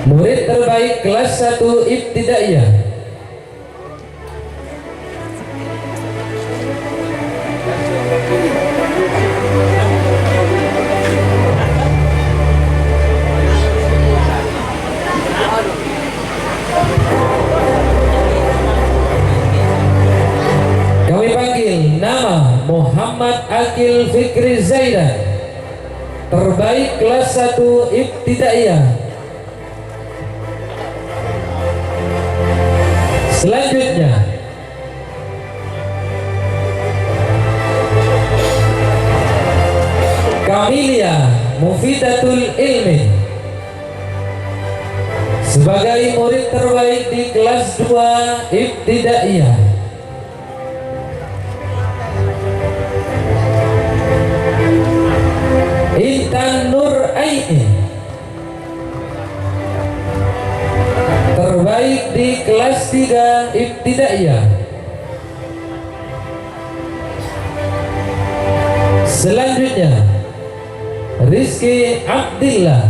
Murid terbaik kelas 1 Ibtidaiyah. Kami panggil nama Muhammad Akil Fikri Zaidan, terbaik kelas 1 Ibtidaiyah. Selanjutnya Kamilia Mufidatul Ilmi sebagai murid terbaik di kelas 2 Ibtidaiyah. Intan Nur Aini terbaik di kelas 3 Ibtidaiyah. Selanjutnya Rizky Abdillah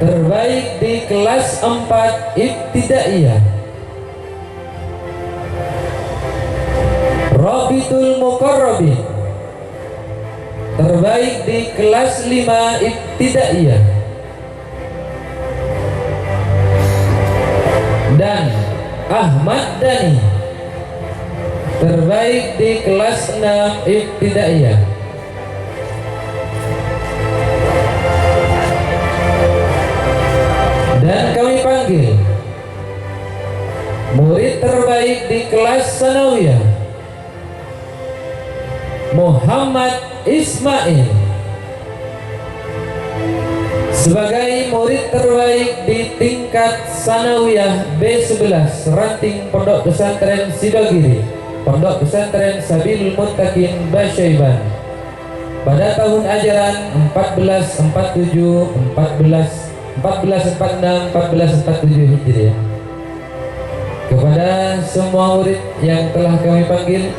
terbaik di kelas 4 Ibtidaiyah. Robitul Muqarrabin terbaik di kelas 5 Ibtidaiyah. Dan Ahmad Dhani terbaik di kelas 6 Ibtidaiyah. Dan kami panggil murid terbaik di kelas Sanawiyah, Muhammad Ismail, sebagai murid terbaik di tingkat Sanawiyah B11 Ranting Pondok Pesantren Sidogiri, Pondok Pesantren Sabilul Muttaqin Basyaiban, pada tahun ajaran 1446 Hijriah. Kepada semua murid yang telah kami panggil,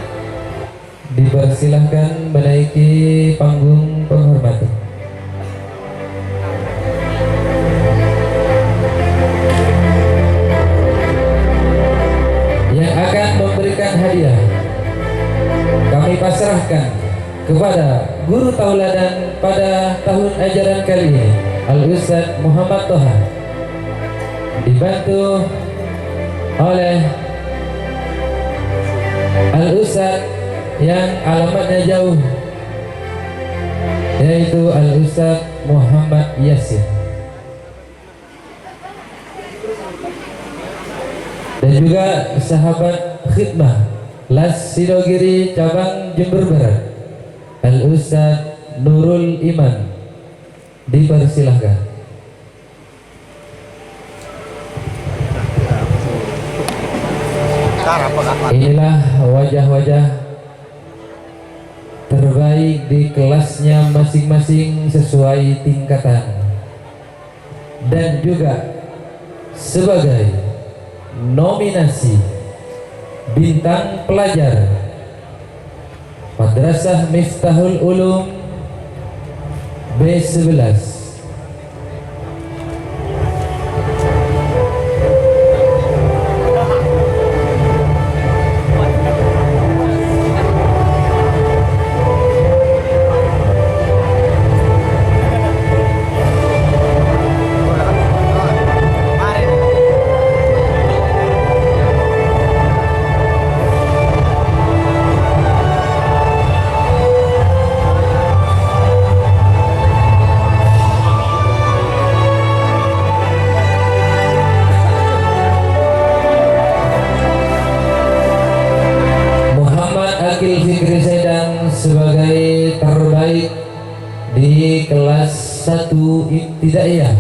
dipersilahkan menaiki panggung penghormatan. Yang akan memberikan hadiah kami pasrahkan kepada guru tauladan pada tahun ajaran kali ini, Al-Ustaz Muhammad Toha, dibantu oleh Al-Ustaz yang alamatnya jauh, yaitu Al-Ustaz Muhammad Yasin, dan juga sahabat khidmah Las Sidogiri cabang Jember Barat, Al-Ustaz Nurul Iman, dipersilahkan. Inilah wajah-wajah terbaik di kelasnya masing-masing sesuai tingkatan, dan juga sebagai nominasi bintang pelajar Madrasah Miftahul Ulum B11. Akil Fikri Zaidan sebagai terbaik di kelas 1 Ibtidaiyah.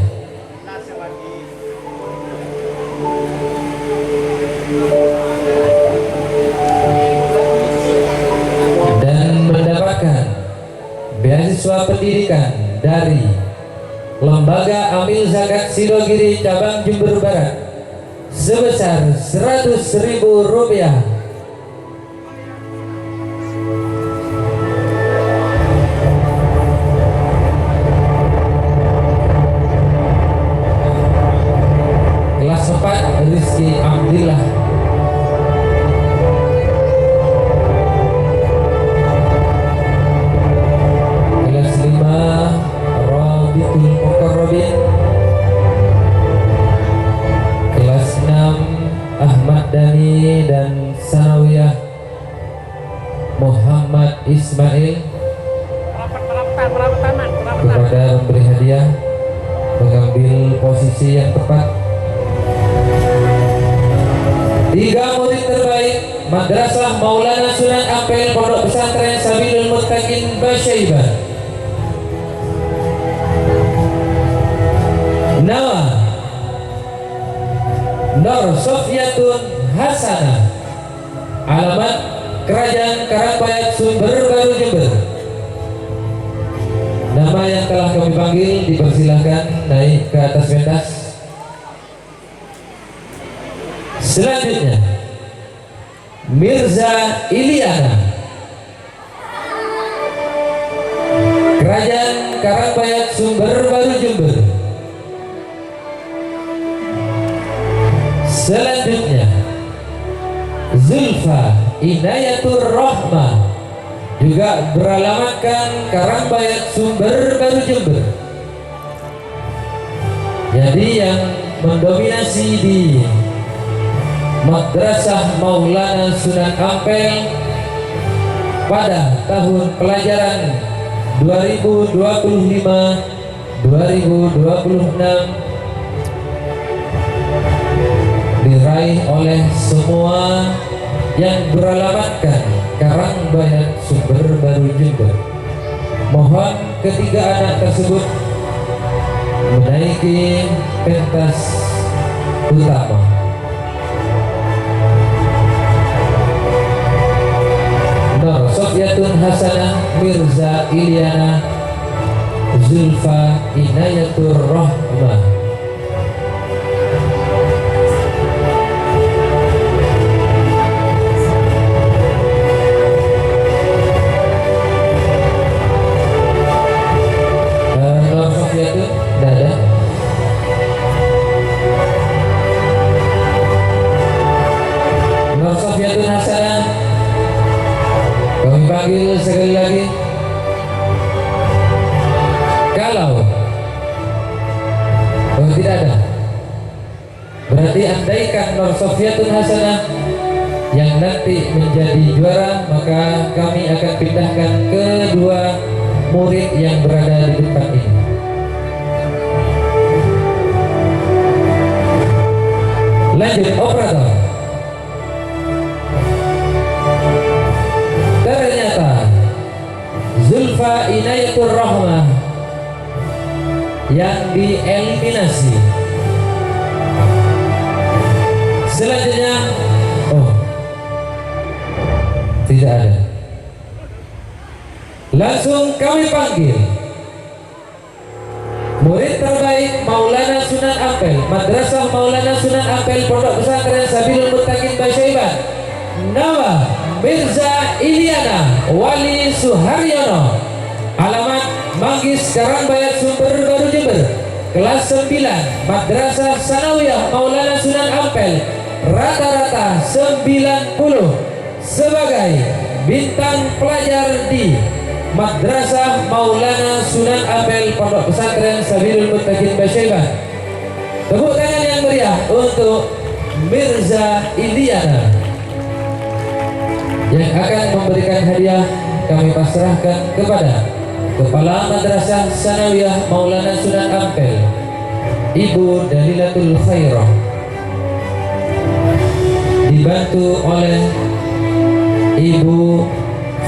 Dan mendapatkan beasiswa pendidikan dari Lembaga Amil Zakat Sidogiri cabang Jember Barat sebesar Rp100.000. kepada memberi hadiah, mengambil posisi yang tepat. 3 murid terbaik Madrasah Maulana Sunan Ampel Pondok Pesantren Sabilul Muttaqin Basyaibah. Nama Nur Sofiyatun Hasanah, alamat Kerajaan Karangbayat Sumber Baru Jember. Nama yang telah kami panggil dipersilahkan naik ke atas pentas. Selanjutnya Mirza Iliana, Kerajaan Karangbayat Sumber Baru Jember. Selanjutnya Zulfa Inayatur Rahmah, juga beralamatkan Karangbayat Sumber Baru Jember. Jadi yang mendominasi di Madrasah Maulana Sunan Ampel pada tahun pelajaran 2025-2026 diraih oleh semua yang beralamatkan Karangbayat Sumber Baru Jember. Mohon ketiga anak tersebut menaiki pentas utama. Nur Sofiyatun Hasanah, Mirza Iliana, Zulfa Inayatur Rahmah. Kami panggil sekali lagi. Kalau tidak ada, berarti andaikan Nur Sofiyatun Hasanah yang nanti menjadi juara, maka kami akan pindahkan kedua murid yang berada di depan ini. Lanjut operator. Ternyata Zulfa Inayatur Rahmah yang dieliminasi. Selanjutnya, tidak ada. Langsung kami panggil murid terbaik Maulana Sunan Ampel, Madrasah Maulana Sunan Ampel Pondok Pesantren Sabilul Muttaqin Basyaibah. Nama Mirza Iliana Wali Suharyono, alamat Manggis Karangbayat Sumber Baru Jember. Kelas 9 Madrasah Sanawiyah Maulana Sunan Ampel, rata-rata 90 sebagai bintang pelajar di Madrasah Maulana Sunan Ampel Pondok Pesantren Sabilul Muttaqin Basyaibah. Tepuk tangan yang meriah untuk Mirza Iliana. Yang akan memberikan hadiah kami pasrahkan kepada Kepala Madrasah Sanawiyah Maulana Sunan Ampel, Ibu Dalilatul Khairah, dibantu oleh Ibu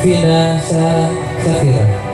Vina Safira.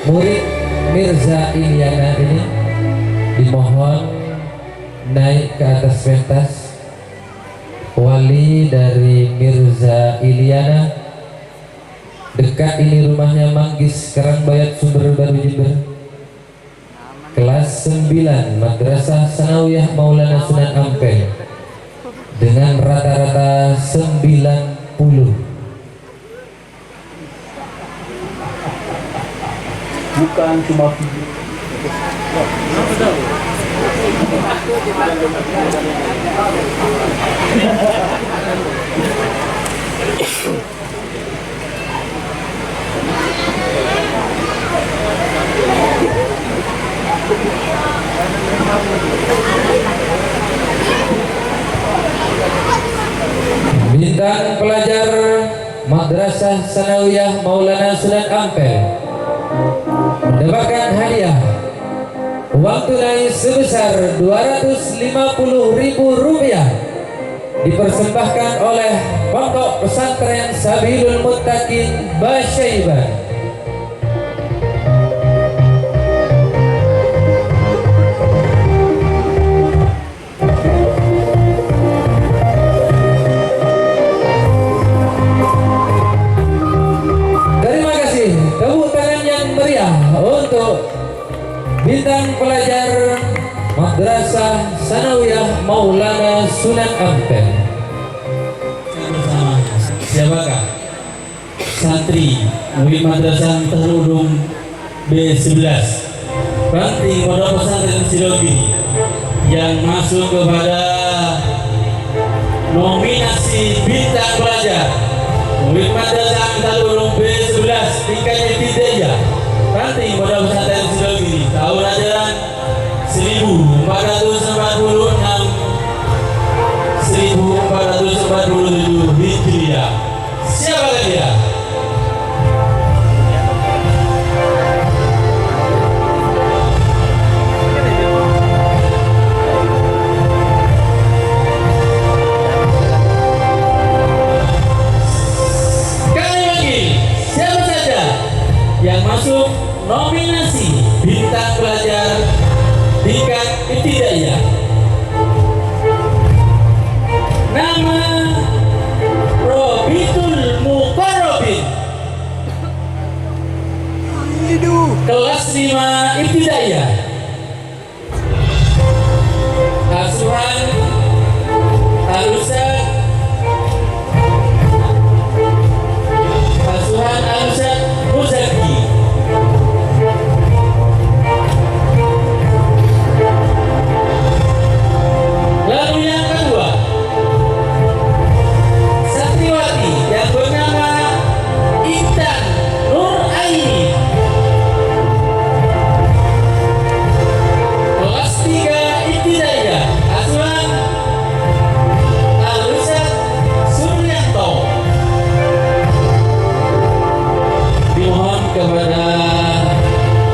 Murid Mirza Iliana ini dimohon naik ke atas pentas. Wali dari Mirza Iliana, dekat ini rumahnya, Manggis, Karangbayat, Sumber Baru, Jember. Kelas 9 Madrasah Sanawiyah Maulana Sunan Ampel dengan rata-rata 90. Bukan cuma video. Bintang pelajar Madrasah Sanawiyah Maulana Sunan Ampel mendapatkan hadiah uang tunai sebesar Rp250.000 dipersembahkan oleh Pondok Pesantren Sabilul Muttaqin Basyaiban. Terima kasih, tepuk tangan yang meriah untuk bintang pelajar Madrasah Sanawiyah Maulana Sunan Ampel. Bersama siapakah? Santri murid Madrasah Terudung B11 Ranting Pondok Pesantren Sidogi yang masuk kepada nominasi bintang pelajar murid Madrasah Terudung B11 tingkat ibtidaiyah Ranting Pondok Pesantren Sidogi tahun ajaran 1446 1447 Hijriah. Siapakah dia? Kami panggil siapa saja yang masuk nominasi bintang pelajar tingkat ibtidaiyah. Nama Robitul Muqarrabin, kelas 5 ibtidaiyah. Asuhan Al-Ustaz Muzaki. Lalu yang kedua, santriwati yang bernama Intan Nur Aini, kelas 3 ibtidaiyah. Asuhan Al-Ustaz Suryanto. Dimohon kepada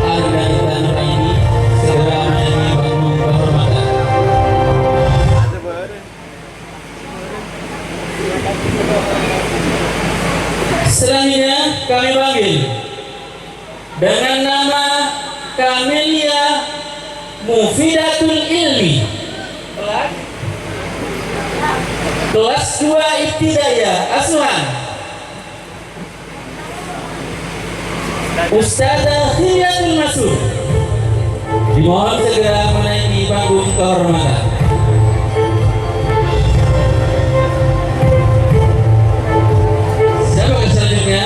Anda Intan Nur Aini segera menyanyi panggung kehormatan. Selanjutnya kami panggil dengan nama Kamelia Mufidatul Ilmi, kelas 2 ibtidaiyah. Asuhan Ustazah Khiyatul Masud. Dimohon segera menaiki panggung kehormatan. Siapa selanjutnya?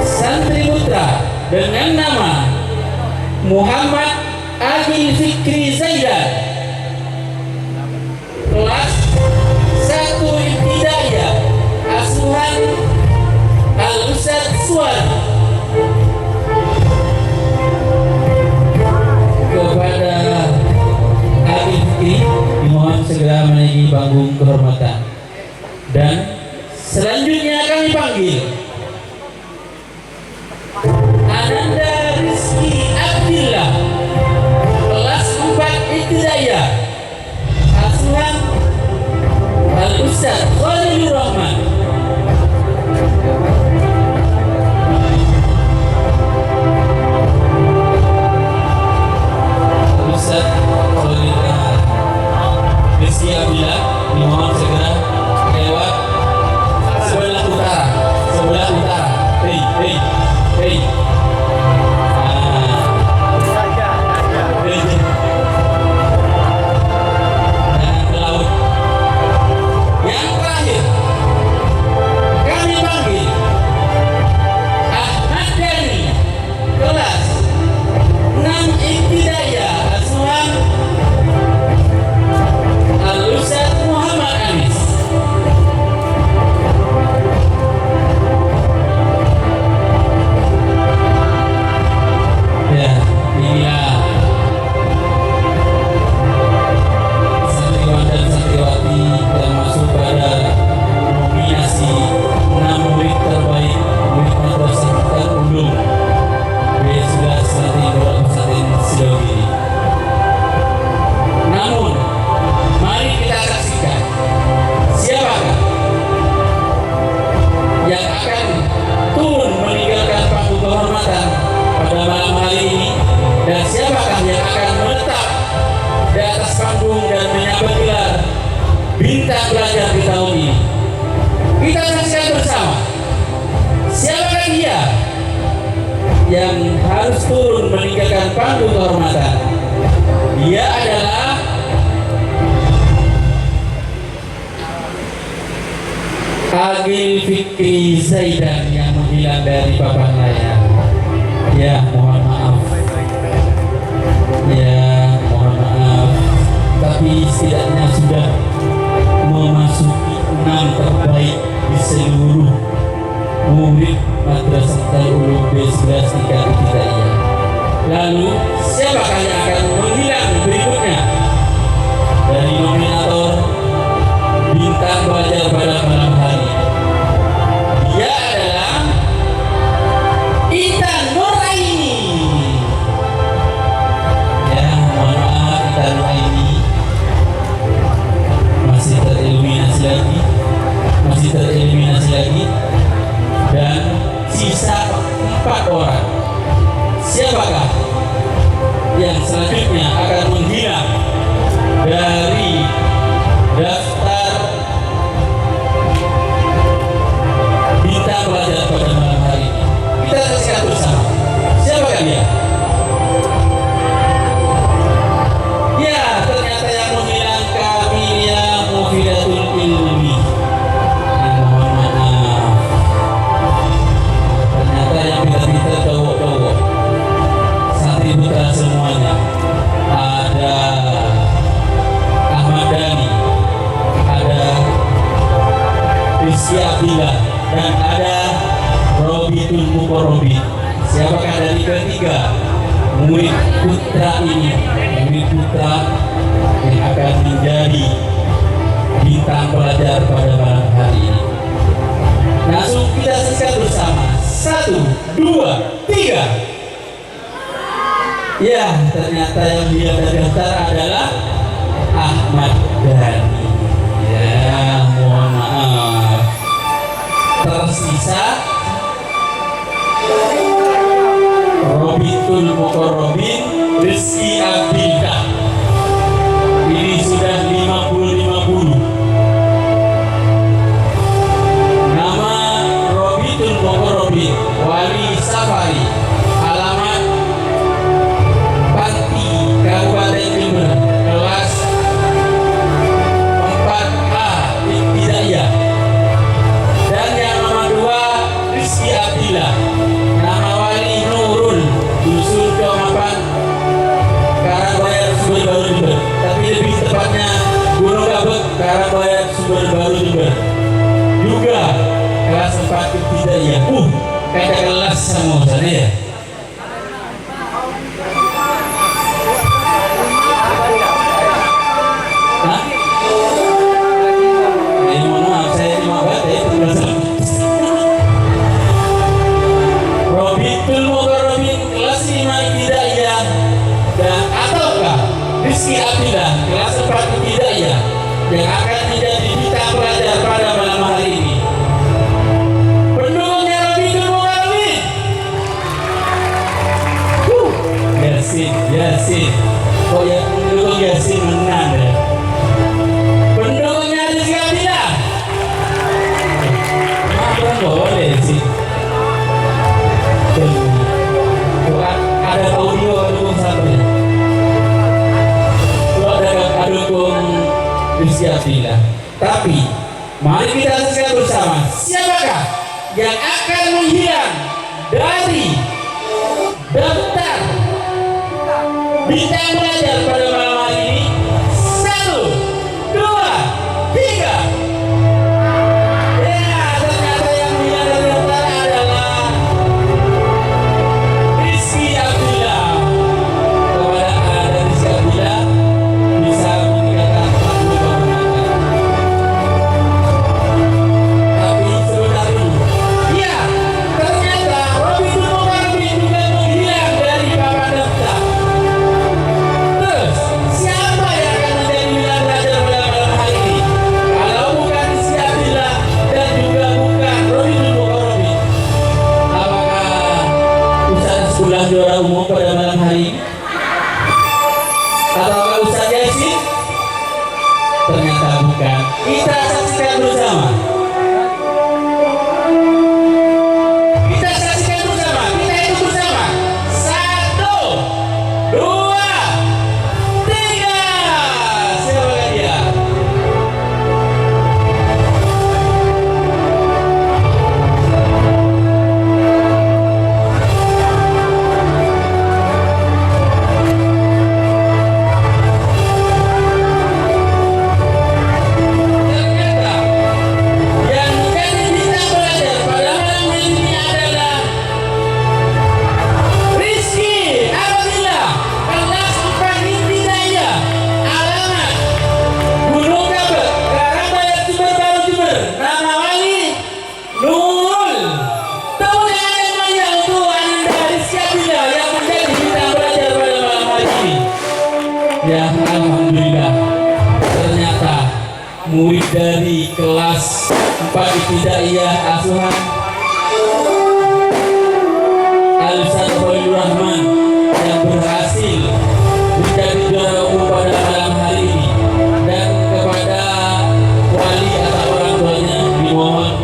Santri putra dengan nama Muhammad Agil Fikri Zaidan, kelas 1 ibtidaiyah. Asuhan Al-Ustaz Suwan. Kepada Agil Fikri dimohon segera menaiki panggung kehormatan. Dan selanjutnya kami panggil Ananda Rizki Abdillah, kelas 4 ibtidaiyah. panggung kehormatan. Dia adalah Agil Fikri Zaidan yang menghilang dari papan layar. Ya, mohon maaf. Ya, mohon maaf. Tapi setidaknya sudah memasuki 6 terbaik di seluruh murid Madrasah Darul Ulum B11 tingkat Ibtidaiyah. Lalu siapakah yang akan menghilang berikutnya dari nominator bintang pelajar pada malam hari? Dia adalah Intan Nuraini. Ya, mohon maaf, Intan Nuraini masih tereliminasi lagi, dan sisa 4 orang. Siapakah yang selanjutnya akan menghilang dari daftar bintang pelajar pada malam hari ini? Kita saksikan bersama. Siapakah dia? Ya, ternyata yang menghilang Kamilia Mufidatul Ilmi. Mohon maaf, ternyata yang pintar-pintar cowok-cowok, santri putra semuanya. Ada Ahmad Dhani, ada Rizky Abdillah, dan ada Robitul Mukorobin. Siapakah dari ketiga murid putra ini, murid putra yang akan menjadi bintang pelajar pada malam hari ini? Langsung kita saksikan bersama. 1, 2, 3. Ya, ternyata yang dia terdaftar adalah Ahmad Dhani. Ya, mohon maaf. Tersisa Robitul Mukorobin, Rizky Abdillah. Ini sudah 50-50. Nama Robitul Mukorobin, Wali Safari, alamat Pati, Kabupaten Jember, kelas 4A Ibtidaiyah. Dan yang nomor 2 Rizky Abdillah, nama Wali Nurul, Dusun Kemapan, Karangbayar, Sumber Baru Jember. Tapi lebih tepatnya Gunung Gabek, Karangbayar, Sumber Baru Jember. Juga kelas 4 Ibtidaiyah. Kayak kelas sama sana ya. Hah? Mohon maaf, saya cuma baca ya penjelasan. Robitul Mukorobin kelas 5 Ibtidaiyah, dan ataukah Rizky Abdillah kelas 4 Ibtidaiyah yang akan menjadi bintang pelajar pada malam hari ini? Pendukungnya Robitul Mukorobin. Yasin. Kok yang pendukung Yasin menang ya? Pendukungnya Rizky Abdillah. Maaf, boleh sih. Ada audio dukung satu ya. Ada dukung Rizky Abdillah. Tapi mari kita saksikan bersama siapakah yang akan menghilang dari daftar bintang pelajar pada malam hari ini. 1, 2, 3. Ya, ternyata yang menghilang dari daftar adalah Rizky Abdillah. Kepada ada Rizky Abdillah, bisa meninggalkan panggung kehormatan. Tapi sebentar dulu. Ya, ternyata Robitul Mukorobin juga menghilang dari papan daftar. Terus, siapa yang akan menjadi bintang pelajar pada malam hari ini? Kalau bukan Rizky Abdillah dan juga bukan Robitul Mukorobin, apakah Ustaz Sekolah Juara Umum pada malam hari ini? Ataukah Ustaz Yasin? Ternyata bukan. Kita saksikan bersama. Kita saksikan bersama. Kita hitung bersama. 1, Ya, alhamdulillah. Ternyata murid dari kelas 4 Ibtidaiyah Asuhan Al-Ustaz Khalilur Rahman yang berhasil menjadi juara umum pada malam hari ini, dan kepada wali atau orang tuanya dimohon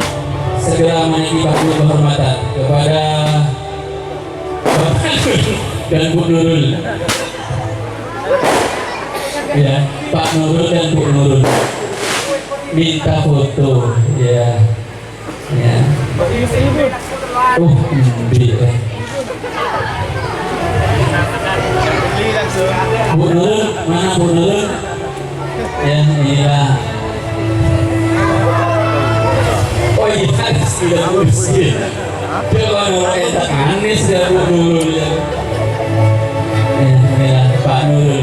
segera menaiki bangku kehormatan kepada Bapak dan Bu Nurul. Ya, Pak Nurul dan Bu Nurul minta foto. Ya, ya. Bu Nurul, mana Bu Nurul? Ya, inilah. Oh iya, sudah bersih. Coba orang enak Anis ya Bu Nurul ya. Inilah Pak Nurul.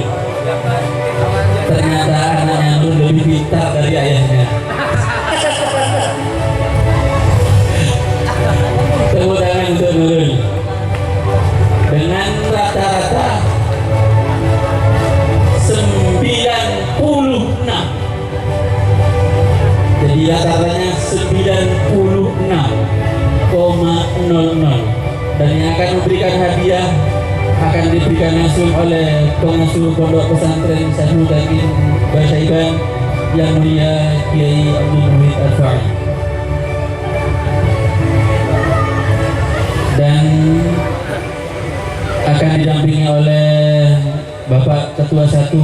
Ternyata anaknya Nurul lebih pintar dari ayahnya. Tepuk tangan untuk Nurul. Dengan rata-rata 96. Jadi rata-ratanya 96,00. Dan yang akan memberikan hadiah akan diberikan langsung oleh pengasuh Pondok Pesantren Syahul Takin Basaiban yang mulia Kiai Abdul Muhid Al-Fa'i. Dan akan didampingi oleh Bapak Ketua 1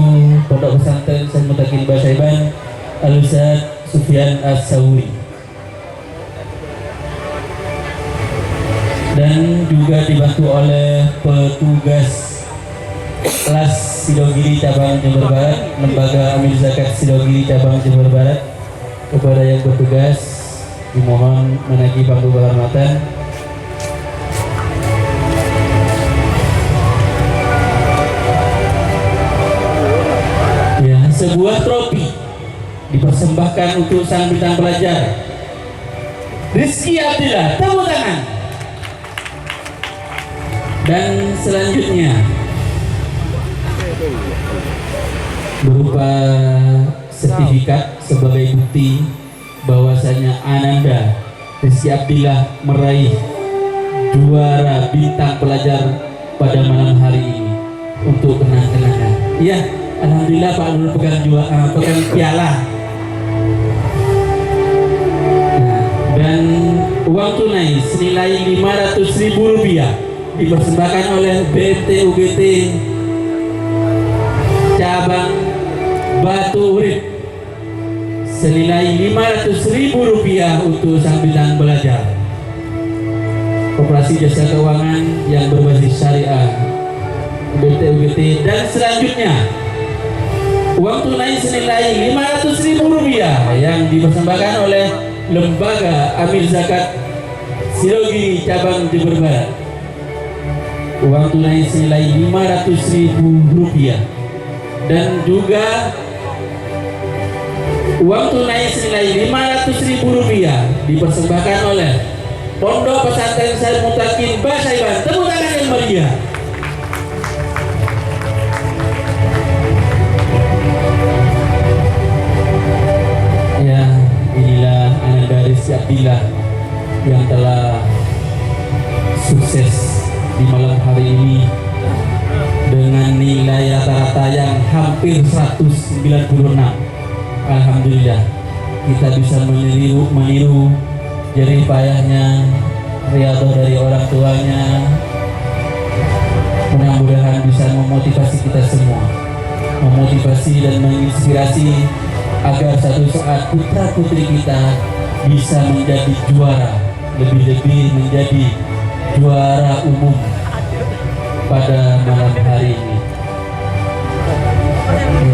Pondok Pesantren Syahul Takin Basaiban Al-Ustaz Sufyan As-Sawri. Dan juga dibantu oleh petugas kelas Sidogiri Cabang Jember Barat, Lembaga Amil Zakat Sidogiri Cabang Jember Barat. Kepada yang bertugas dimohon menaiki bangku kehormatan. Ya, sebuah trofi dipersembahkan untuk sang bintang pelajar Rizky Abdillah. Tepuk tangan. Dan selanjutnya berupa sertifikat sebagai bukti bahwasanya Ananda Rizky Abdillah meraih juara bintang pelajar pada malam hari ini untuk kenang-kenangan. Iya, alhamdulillah Pak Nurul pegang piala. Nah, dan uang tunai senilai Rp500.000 dipersembahkan oleh BMT UGT cabang Batu Urip senilai Rp500.000 untuk sang bintang pelajar. Koperasi Jasa Keuangan yang berbasis syariah BMT UGT. Dan selanjutnya uang tunai senilai Rp500.000 yang dipersembahkan oleh Lembaga Amil Zakat Sidogiri Cabang Jember Barat. Uang tunai senilai Rp500.000 dan juga uang tunai senilai Rp500.000 dipersembahkan oleh Pondok Pesantren Syahul Mutakin Basaiban. Tepuk tangan yang meriah. Ya, inilah Ananda Rizky Abdillah yang telah sukses di malam hari ini dengan nilai rata-rata yang hampir 196. Alhamdulillah kita bisa meniru jerih payahnya, riyadhah dari orang tuanya. Mudah-mudahan bisa memotivasi kita semua, memotivasi dan menginspirasi agar satu saat putra putri kita bisa menjadi juara, lebih-lebih menjadi juara umum pada malam hari ini.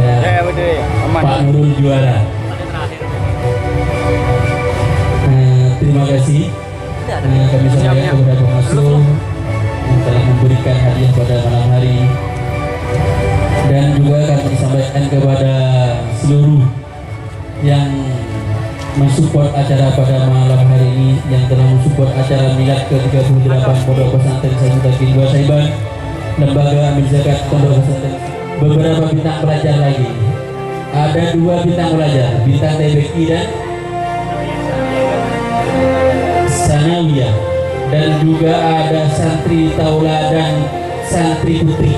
Ya, Pak Nurul juara. Terima kasih. Kami sampaikan kepada pengasuh yang telah memberikan hadiah pada malam hari ini. Dan juga kami sampaikan kepada seluruh yang mensupport acara pada malam hari ini, yang telah mensupport acara milad ke-38 Pondok Pesantren Syahul Takin Basaiban, Lembaga Amil Zakat Pondok Pesantren beberapa bintang pelajar lagi. Ada 2 bintang pelajar, bintang TBK dan Sanawiyah, dan juga ada santri Taula dan santri putri.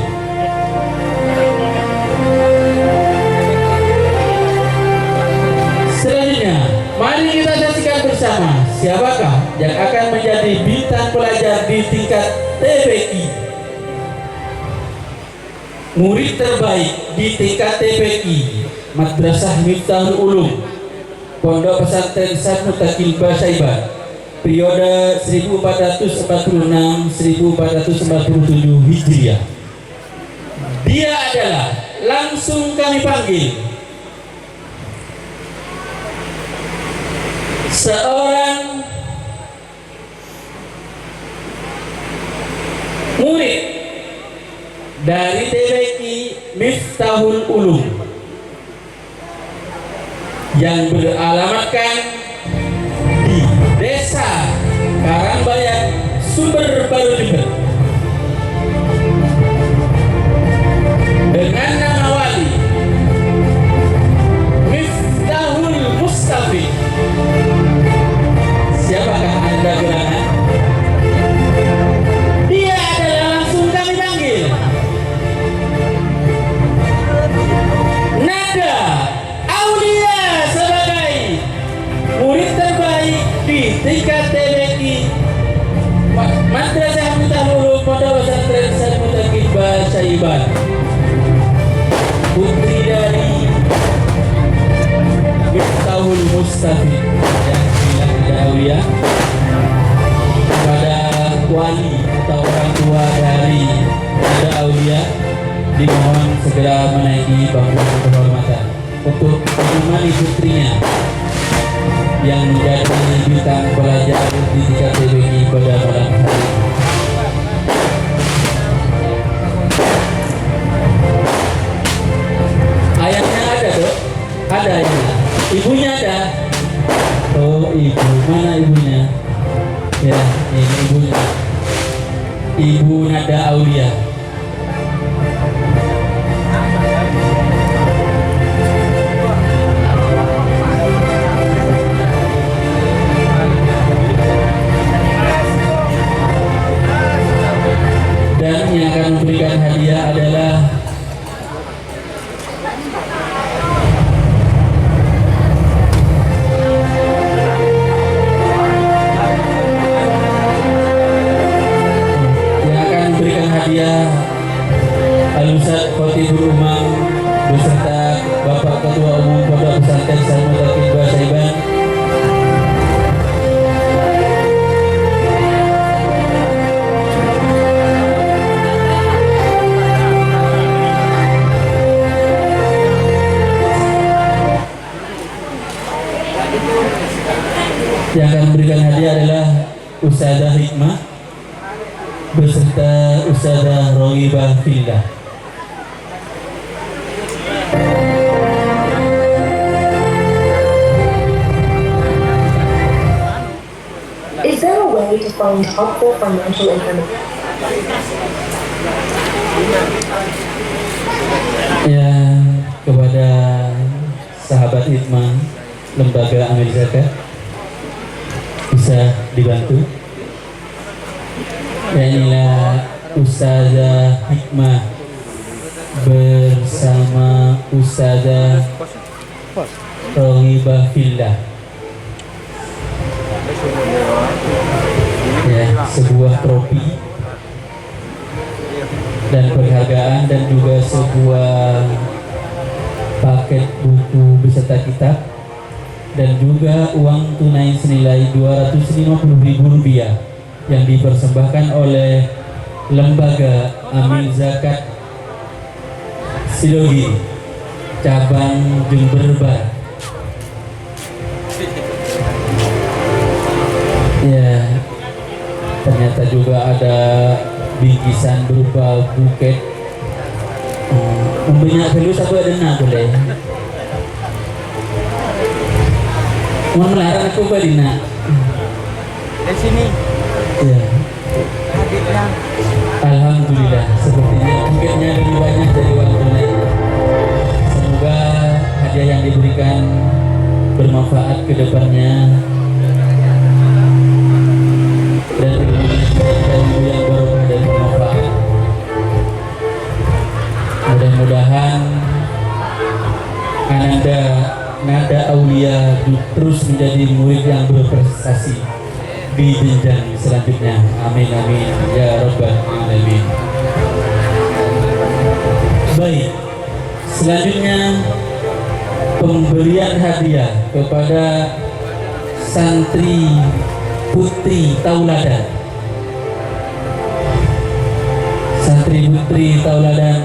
Selanjutnya, mari kita saksikan bersama siapakah yang akan menjadi bintang pelajar di tingkat TPI. Murid terbaik di tingkat TPI Madrasah Miftahul Ulum Pondok Pesantren Sanut Takil Basaiban, periode 1446-1447 Hijriah. Dia adalah, langsung kami panggil, seorang murid dari TPI Miftahul Ulum yang beralamatkan di Desa Karangbayan, Sumber Baru Jember, dengan nama wali Miftahul Mustafi. Siapakah Anda gerangan? Dia adalah, langsung kami panggil, Nada Aulia sebagai murid terbaik di tingkat TBI Madrasah Miftahul Pondok Pesantren Sanut Takil Basaiban. Putri dari Miftahul Mustafi yang bilang Nada Aulia kepada wali atau orang tua dari Nada Aulia dimohon segera menaiki bangku kehormatan untuk menemani putrinya yang menjadi bintang pelajar di tingkat TBI pada malam hari ini. Ayahnya ada, Dok? Ada ayahnya. Ibunya ada? Oh, ibu. Mana ibunya? Ya, ini ibunya. Ibu Nada Aulia. Dan yang akan memberikan hadiah adalah Al-Ustaz Khotibul Umam beserta Bapak Ketua Umum Pondok Pesantren Sanut Takil Basaiban, yang akan memberikan hadiah adalah Ustazah Hikmah beserta Ustazah Rohibah Fillah. Is there a way to find helpful financial information? Ya, kepada sahabat Hikmah Lembaga Amil Zakat bisa dibantu. Ya, inilah Ustazah Hikmah bersama Ustazah Rohibah Fillah. Ya, sebuah trofi dan penghargaan dan juga sebuah paket buku beserta kitab dan juga uang tunai senilai Rp250.000 yang dipersembahkan oleh Lembaga Amil Zakat Sidogi cabang Jember Barat. Ya, ternyata juga ada bingkisan berupa buket. Banyak pelus aku ada nak boleh. Mau melarang aku badina. Di sini Ya, hadirlah. alhamdulillah sepertinya buketnya lebih banyak dari uang tunai. bermanfaat ke depannya, dan ilmu yang barokah dan bermanfaat. Mudah-mudahan Ananda Nada Aulia terus menjadi murid yang berprestasi di jenjang selanjutnya. Amin amin ya rabbal alamin. Baik, selanjutnya pemberian hadiah kepada santri putri Tauladan. Santri putri Tauladan,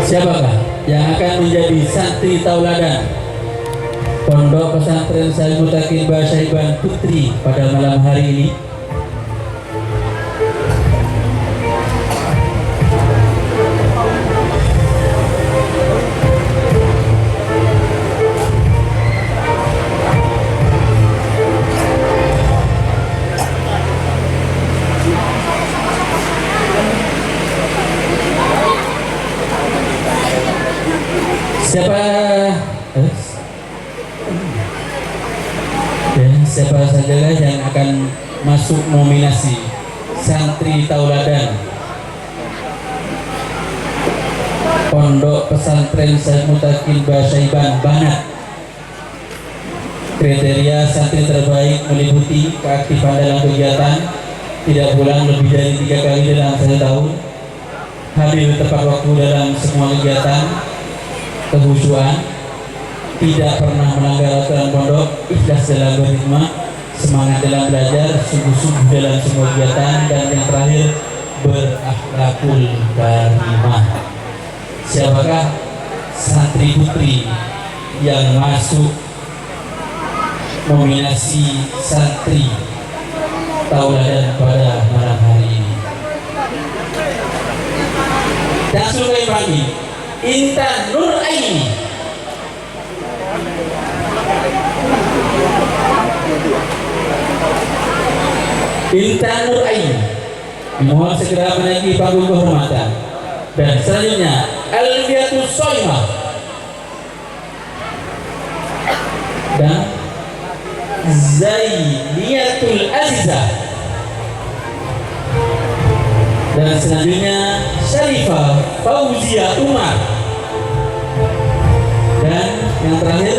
siapakah yang akan menjadi santri Tauladan Pondok Pesantren Syahid Mutakin Basyaiban Putri pada malam hari ini? Siapa sajalah yang akan masuk nominasi santri Tauladan Pondok Pesantren Syahid Mutakin Basyaiban Banat. Kriteria santri terbaik meliputi keaktifan dalam kegiatan, tidak pulang lebih dari 3 kali dalam 1 tahun, hadir tepat waktu dalam semua kegiatan, kehusuan, tidak pernah melanggar aturan pondok, ikhlas dalam berkhidmat, semangat dalam belajar, sungguh-sungguh dalam semua kegiatan, dan yang terakhir berakhlakul karimah. Siapakah santri putri yang masuk nominasi santri Tauladan pada malam hari ini? Langsung kami panggil Intan Nur Aini. Intan Nur Aini mohon segera menaiki panggung kehormatan. Dan selanjutnya Alfiatus Soimah dan Zainiatul Azizah, dan selanjutnya Syarifah Fauzia Umar, dan yang terakhir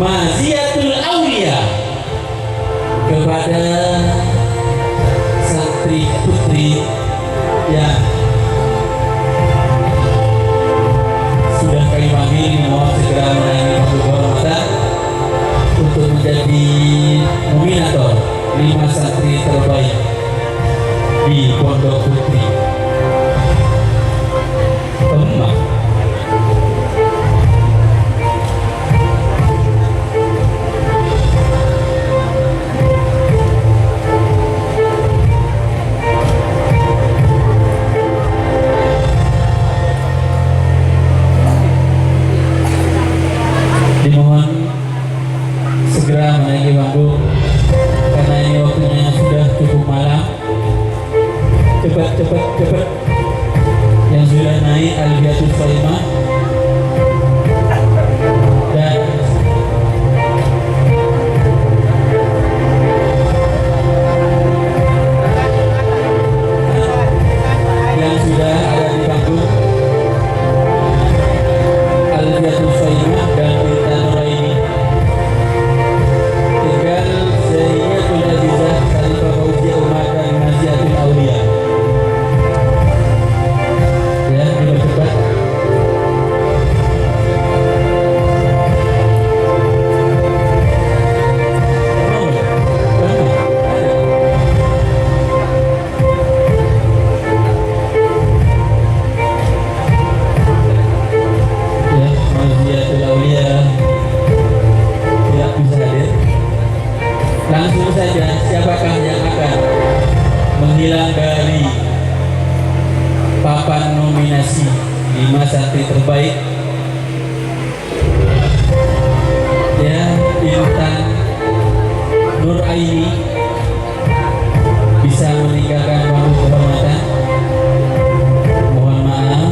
Maziatul Aulia. Kepada santri putri yang sudah kami panggil, mohon segera menaiki panggung kehormatan untuk menjadi nominator 5 santri terbaik di Pondok Putri Demak. Dimohon segera menaiki panggung karena ini waktunya sudah cukup malam. Cepat. Yang sudah naik Alfiatus Soimah dan yang sudah ada di panggung Alfiatus Soimah dan Intan Nur Aini. Tinggal Zainiatul Azizah, Syarifah Fauzia Umar, dan Maziatul Aulia. Ya, dipercepat. Ya, Maziatul Aulia tidak bisa hadir. Langsung saja, siapakah yang akan menghilang dari papan nominasi 5 santri terbaik? Ya, Intan Nur Aini bisa meninggalkan panggung kehormatan. Mohon maaf,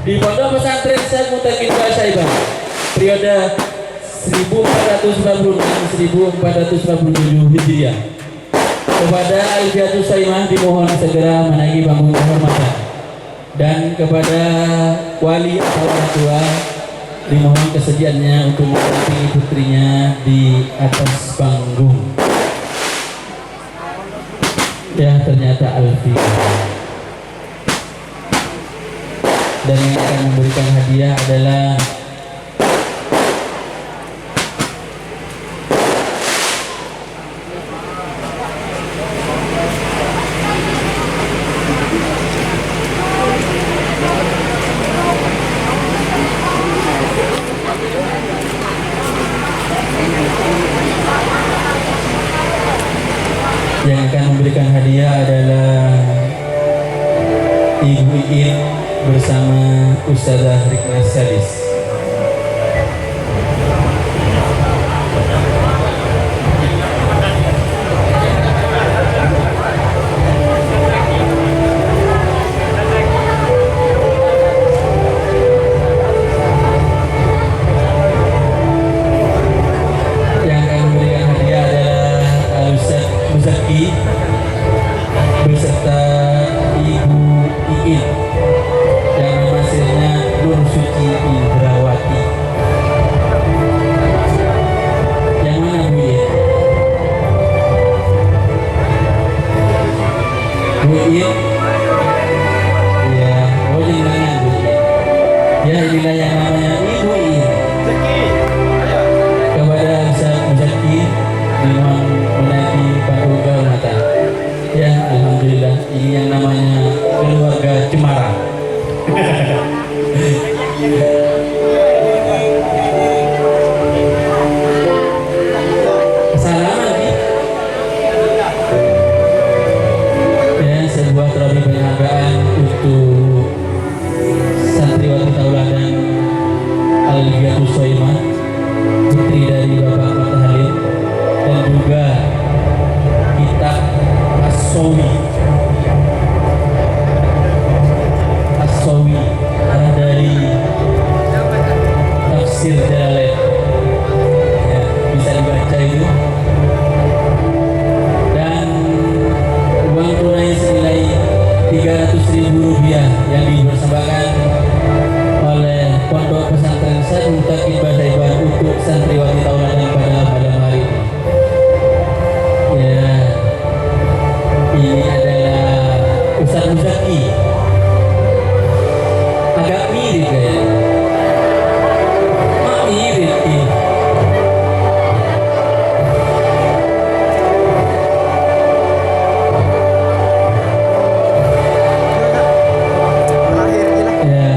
di Pondok Pesantren Syekh Mutakin Basaibah periode 1446-1447 Hijriah. Kepada Alfiatus Saimah dimohon segera menaiki panggung kehormatan, dan kepada wali atau orang tua dimohon kesediaannya untuk mendampingi putrinya di atas panggung. Ya, ternyata Alfi. Dan yang akan memberikan hadiah adalah Ibu Iin bersama Ustazah Rikna Salis. Yang akan memberikan hadiah adalah Al-Ustaz Muzaki beserta Ibu Iin yang nama aslinya Nur Suci Indrawati. Yang mana Bu Iin? Bu Iin? Ya, oh jangan Bu Iin. Ya, inilah yang namanya Ibu Iin. Kepada Ustaz Muzaki dimohon menaiki panggung kehormatan. Ya, alhamdulillah, ini yang namanya keluarga Cemara. Salaman nih. Ya, sebuah trofi penghargaan untuk santriwati tauladan Alfiatus Saimah, putri dari Bapak Matahari, dan juga kitab As-Sawi dari tafsir Jalalain, ya, bisa dibaca itu. Dan uang tunai senilai Rp300.000 yang dipersembahkan oleh Pondok Pesantren Syekh Mutakin Basaibah untuk santriwati tauladan pada malam hari ini. Ya, ini adalah Ustaz Muzaki. Agak mirip kayaknya. Mirip nih. Ya,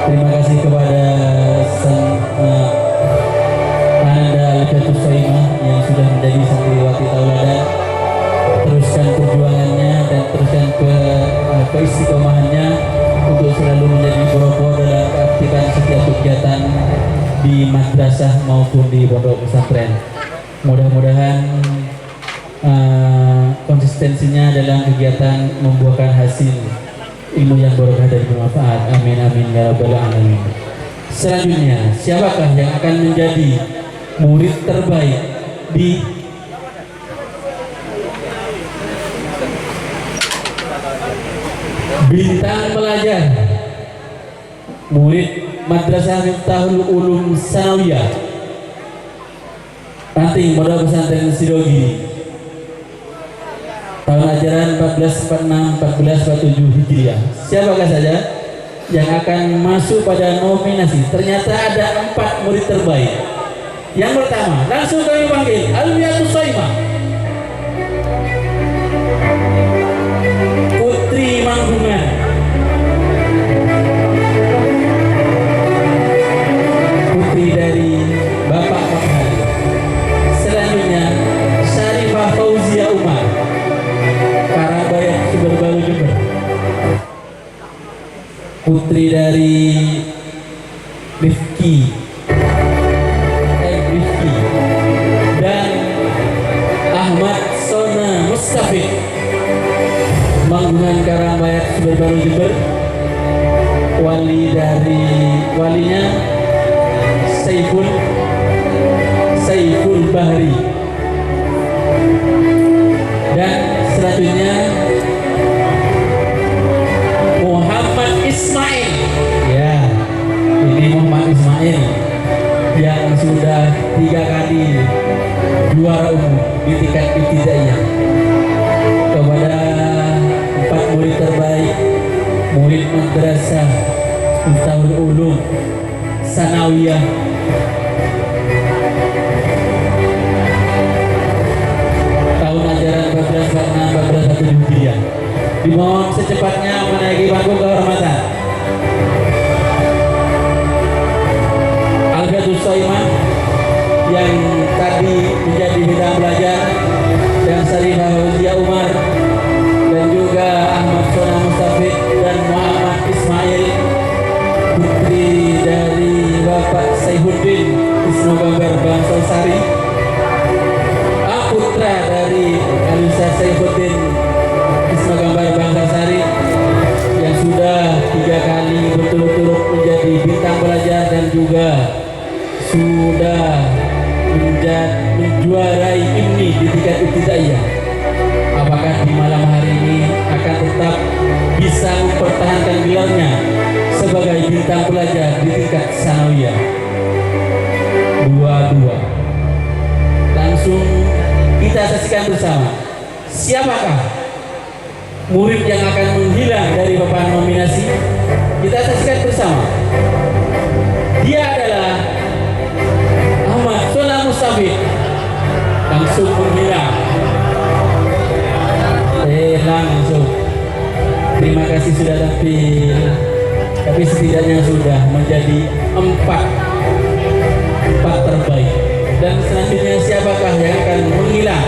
terima kasih kepada Ananda Alfiatus Saimah yang sudah menjadi santriwati tauladan. Teruskan perjuangannya dan teruskan keistiqomahannya untuk selalu menjadi pelopor dalam keaktifan setiap kegiatan di madrasah maupun di pondok pesantren. Mudah-mudahan konsistensinya dalam kegiatan membuahkan hasil ilmu yang barokah dan bermanfaat. Amin amin ya rabbal alamin. Selanjutnya, siapakah yang akan menjadi murid terbaik di Bintang Pelajar murid Madrasah Miftahul Ulum Sanawiyah Ranting Pondok Pesantren Sidogiri tahun ajaran 1446-1447 Hijriah. Siapakah saja yang akan masuk pada nominasi? Ternyata ada 4 murid terbaik. Yang pertama, langsung kami panggil Alfiatus Saimah, Putri Manggungan, putri dari Bapak Matahari. Selanjutnya Syarifah Fauzia Umar, Karabaya Sumberbaru Jember, putri dari Rifki dan Ahmad Sona Mustafid, Manggungan Karangbayat Sumberbaru Jember. dari walinya Saiful Bahri. Dan selanjutnya Muhammad Ismail. Ya, ini Muhammad Ismail yang sudah 3 kali juara umum di tingkat ibtidaiyah. Kepada 4 murid terbaik, murid madrasah Miftahul Ulum Sanawiyah tahun ajaran 1446-1447 Hijriah, dimohon secepatnya menaiki panggung kehormatan. Alfiatus Soiman yang tadi menjadi bidang belajar, dan Sarifah Fauzia Umar, dan juga Ahmad Sona Mustafid dan Muhammad Ismail, putri dari Bapak Saihuddin Isnogambar Bangsal-Sari, putra dari Alisa Saifuddin Isnogambar Bangsal-Sari, yang sudah 3 kali berturut-turut menjadi bintang pelajar dan juga sudah menjuarai IMNI di tingkat ibtidaiyah. Apakah di malam hari ini akan tetap bisa mempertahankan gelarnya sebagai bintang pelajar di tingkat sanawiyah? Dua-dua. Langsung kita saksikan bersama siapakah murid yang akan menghilang dari papan nominasi. Kita saksikan bersama. Dia adalah Ahmad Sona Mustafid, langsung menghilang. Langsung. Terima kasih sudah tampil, tapi setidaknya sudah menjadi 4 terbaik. Dan selanjutnya siapakah yang akan menghilang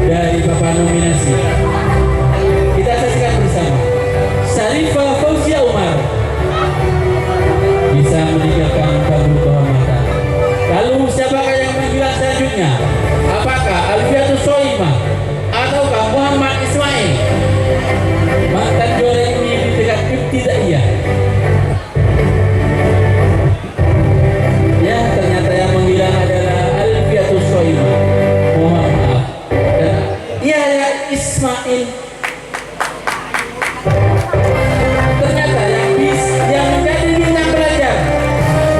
dari papan nominasi? Kita saksikan bersama. Sarifah Fauzia Umar bisa meninggalkan panggung kehormatan. Lalu siapakah yang menghilang selanjutnya? Apakah Alfiatus Soimah ataukah Muhammad Ismail, mantan juara ini di tingkat ibtidaiyah? Ya, ternyata yang menghilang adalah Alfiatus Soimah. Mohon maaf. Dan Yahya Ismail. Ternyata yang menjadi bintang pelajar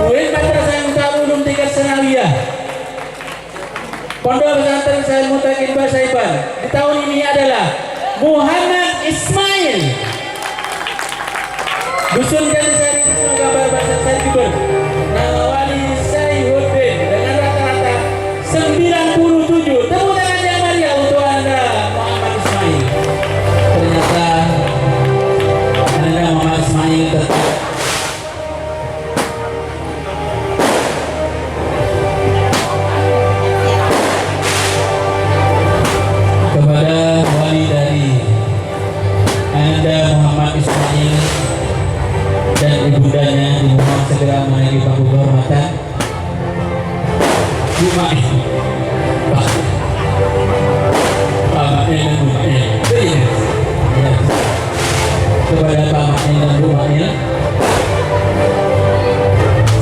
murid madrasah Miftahul Ulum tingkat sanawiyah Pondok Pesantren Syekh Mutakin Basaiban di tahun ini adalah Muhammad Ismail, Dusun Jalisari Isnogambar Bangsal-Sari Jember. Nama wali Saihuddin dengan rata-rata 97. Tepuk tangan yang meriah untuk Anda, Muhammad Ismail. Ternyata Anda Muhammad Ismail tetap kepada wali dari Anda Muhammad Ismail dan ibundanya dimohon segera menaiki panggung kehormatan. Jumail, Pak Mail dan Bu Mail. Kepada Pak Mail dan Bu Mail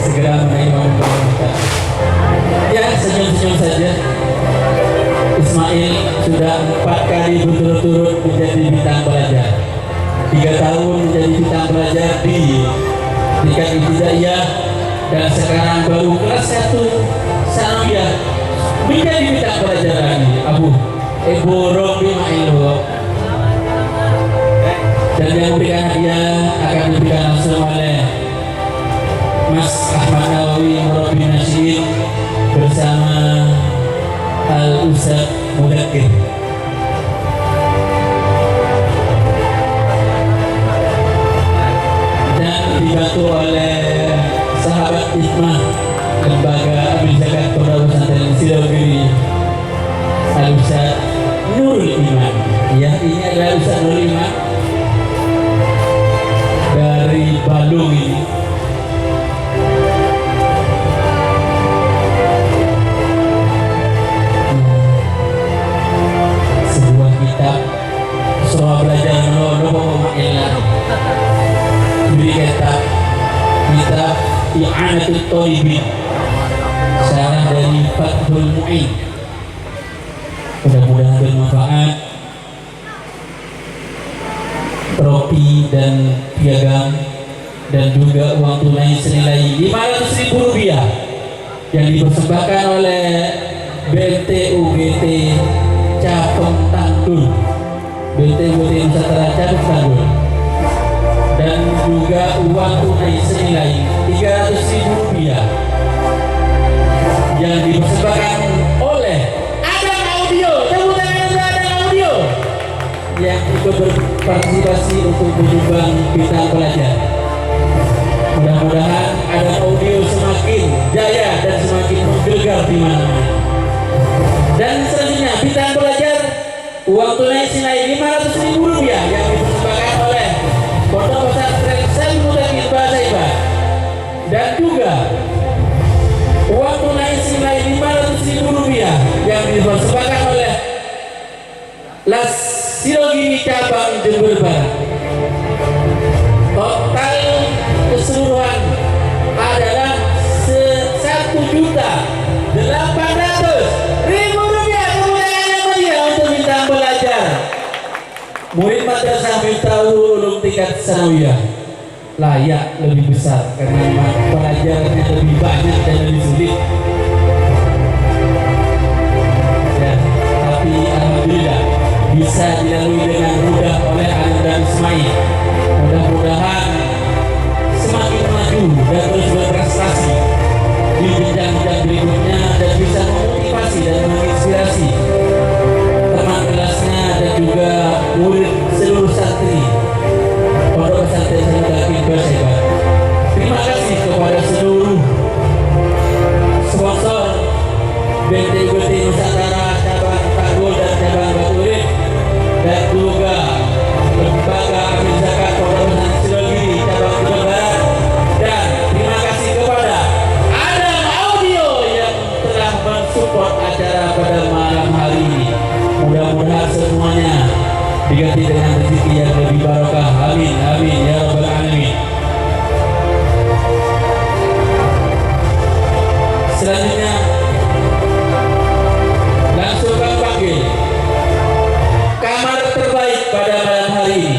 segera menaiki panggung kehormatan. Ya, senyum-senyum saja. Ismail sudah 4 kali berturut-turut menjadi bintang pelajar. 3 tahun menjadi bintang pelajar di tingkat ibtidaiyah, dan sekarang baru kelas 1 sanawiyah menjadi bintang pelajar lagi. Borong Mailo. Dan yang memberikan hadiah akan diberikan langsung oleh Mas Ahmad Nawawi Murabi Nasyid bersama Al-Ustaz Mudakir. Dan dibantu oleh sahabat hikmah Lembaga Amil Zakat Pondok Pesantren Sidogiri, Al-Ustaz Nurul Iman. Ya, ini adalah Ustaz Nurul Iman dari Bandung ini. Soal belajar menolong Bapak Maila beri kitab I'anatul Thalibin, saran dari Fathul Mu'in. Mudah-mudahan bermanfaat. Trofi dan piagam dan juga uang tunai senilai Rp500.000 yang dipersembahkan oleh BMT-UGT Cabang Tanggul, BMT-UGT Nusantara Cabang Tanggul, dan juga uang tunai senilai Rp300.000 yang dipersembahkan oleh Adam Audio. Tepuk tangan untuk Adam Audio yang ikut berpartisipasi untuk menyumbang bintang pelajar. Mudah-mudahan Adam Audio semakin jaya dan semakin menggelegar di mana-mana. Dan selanjutnya bintang pelajar uang tunai senilai Rp500.000 yang dipersembahkan oleh Pondok Pesantren Salim Mutakin Basaiba, dan juga uang tunai senilai Rp500.000 yang dipersembahkan oleh Las Sirogini Cabang Jember Barat. Total keseluruhan adalah Rp1.800.000. Kemudian yang mulia untuk bintang pelajar murid Madrasah Miftahul Ulum tingkat sanawiyah. Layak lebih besar karena pelajarannya lebih banyak dan lebih sulit. Ya, tapi alhamdulillah bisa dilalui dengan mudah oleh Alim dan Ismail. Mudah-mudahan semakin maju dan terus berprestasi di jenjang-jenjang berikutnya dan bisa memotivasi dan menginspirasi teman kelasnya dan juga murid seluruh santri Pondok Pesantren Salim Mutakin Basaiba. Terima kasih kepada seluruh sponsor BMT-UGT Nusantara Cabang Tanggul dan Cabang Baturin, dan juga Lembaga Amil Zakat Pondok Pesantren Sirogiri Cabang Jember Barat, dan terima kasih kepada Adam Audio yang telah mensupport acara pada malam hari ini. Mudah-mudahan semuanya diganti dengan rezeki yang lebih barokah. Amin, amin ya rabbal alamin. Selanjutnya langsung kami panggil kamar terbaik pada malam hari ini.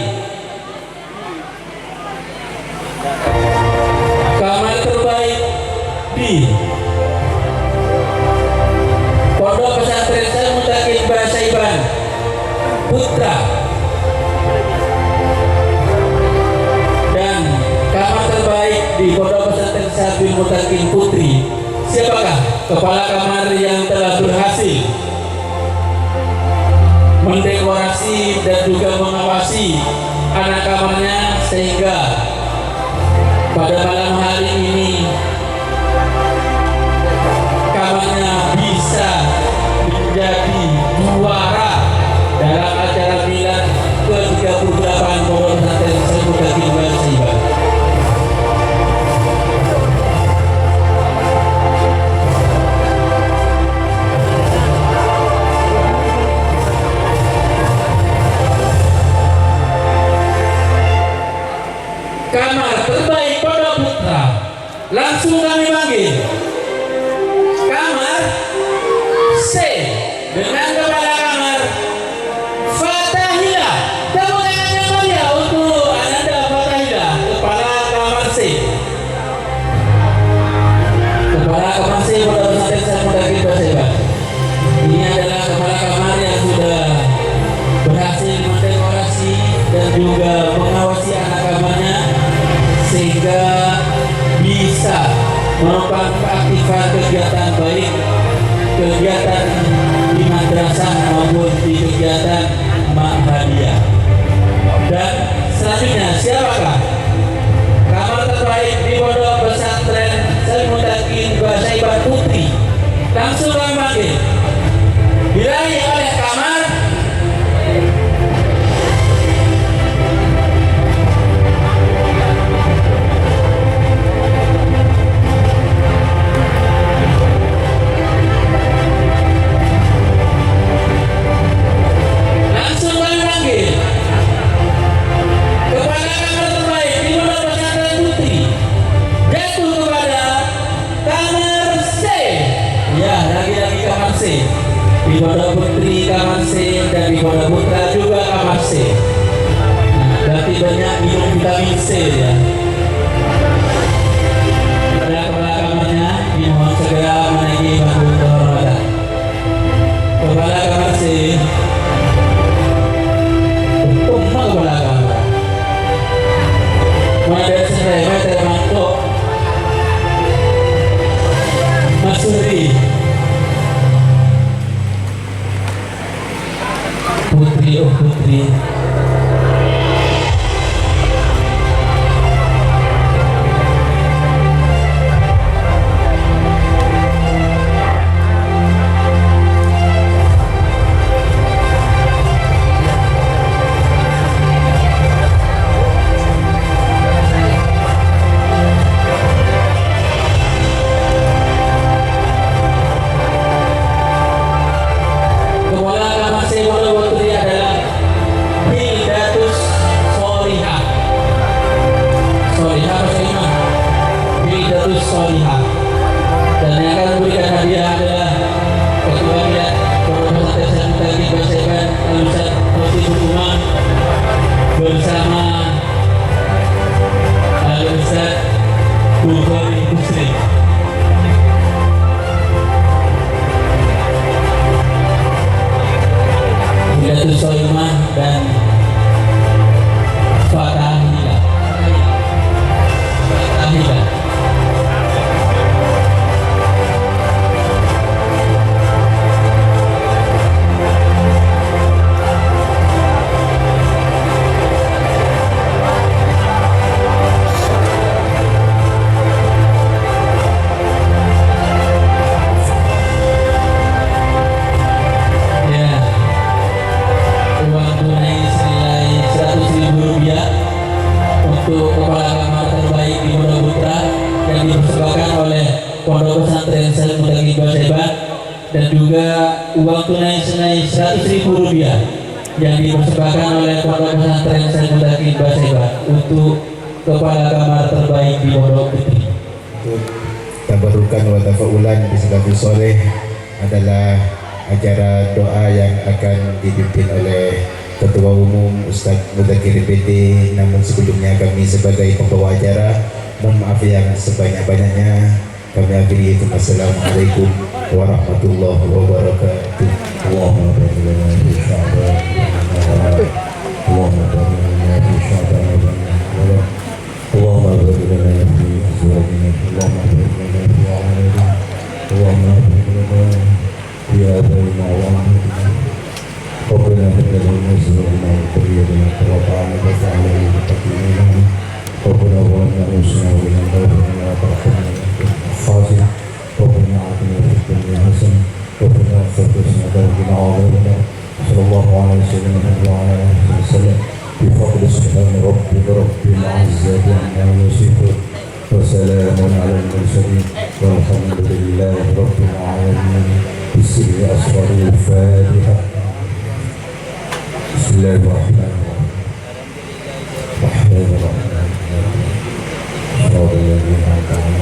Kamar terbaik di Pondok Pesantren Salim Mutakin Basaiba Putra, dan kamar terbaik di Pondok Pesantren Salim Mutakin Putri. Siapakah kepala kamar yang telah berhasil mendekorasi dan juga mengawasi anak kamarnya sehingga pada malam hari ini kamarnya bisa menjadi juara dalam acara milad ke-38 Pondok Pesantren Salim Mutakin Basaiba. Kamar terbaik Pondok Putra, langsung kami panggil kamar C dengan kepala kamar Fatahila. Tepuk tangan yang mulia untuk Ananda Fatahila, kepala kamar C. Kepala kamar C Pondok Pesantren Salim Mutakin Basaiba. Ini adalah kepala kamar yang sudah berhasil mendekorasi dan juga mengawasi anak kamarnya sehingga bisa menopang keaktifan kegiatan baik kegiatan di madrasah maupun di kegiatan Ma'hadiyah. Dan selanjutnya siapakah kamar terbaik di Pondok Pesantren Salim Mutakin Basaiba Putri? Langsung kami panggil diraih oleh kamar Pondok Putri kamar C dan di Pondok Putra juga kamar C. Berarti banyak minum vitamin C ya. Pada kepala kamarnya dimohon segera menaiki bangku kehormatan. Kepala kamar C. Kepala kamar. Mana dari saya termasuk Mas Suri. Putri, oh Putri. Kepala kamar C Pondok Putri adalah Hildatus Solihah. Solihah apa Solihah? Hildatus Solihah. Dan yang akan memberikan hadiah adalah Ketua Bidang Pondok Pesantren Tarbiyah Baseban Al-Ustaz Khotim Hukumah bersama Al-Ustaz Bukhari Muslim. Hildatus Solihah dan Fatahila. Fatahila. Ya, uang tunai senilai Rp100.000 untuk kepala kamar terbaik di Pondok Putra yang dipersembahkan oleh Pondok Pesantren Syekh Mutaqin Baseban, dan juga uang tunai senilai Rp100.000 yang dipersembahkan oleh Pondok Pesantren Syekh Mutaqin Baseban untuk kepala kamar terbaik di Pondok Putri. Untuk tabarukan wa tafaulan di salafus soleh adalah acara doa yang akan dipimpin oleh Ketua Umum Ustadz Mudakir PT. Namun sebelumnya kami sebagai pembawa acara mohon maaf yang sebanyak-banyaknya. Kami akhiri itu. Assalamualaikum warahmatullahi wabarakatuh. Allahumma barik lana fi sya'ban Allahumma barik lana fi sya'ban Allahumma barik lana fi azwajina Allahumma barik lana fi a'malina Allahumma barik lana fi abaina wa ummatina ربنا هب لنا من ازواجنا وذريتنا قرة اعين واجعلنا للمتقين اماما ربنا ظلمنا انفسنا وان لم تغفر لنا وترحمنا لنكن من الخاسرين ربنا آتنا في الدنيا حسنة وفي الآخرة حسنة وقنا عذاب النار صلى الله على سيدنا محمد وعلى آله وسلم بفضل سبحان ربك رب العزة عما يصفون وسلام على المرسلين والحمد لله رب العالمين. بسر أسرار الفاتحة. بسم الله الرحمن الرحيم. الرحمن الرحيم. صراط الذين أنعمت عليهم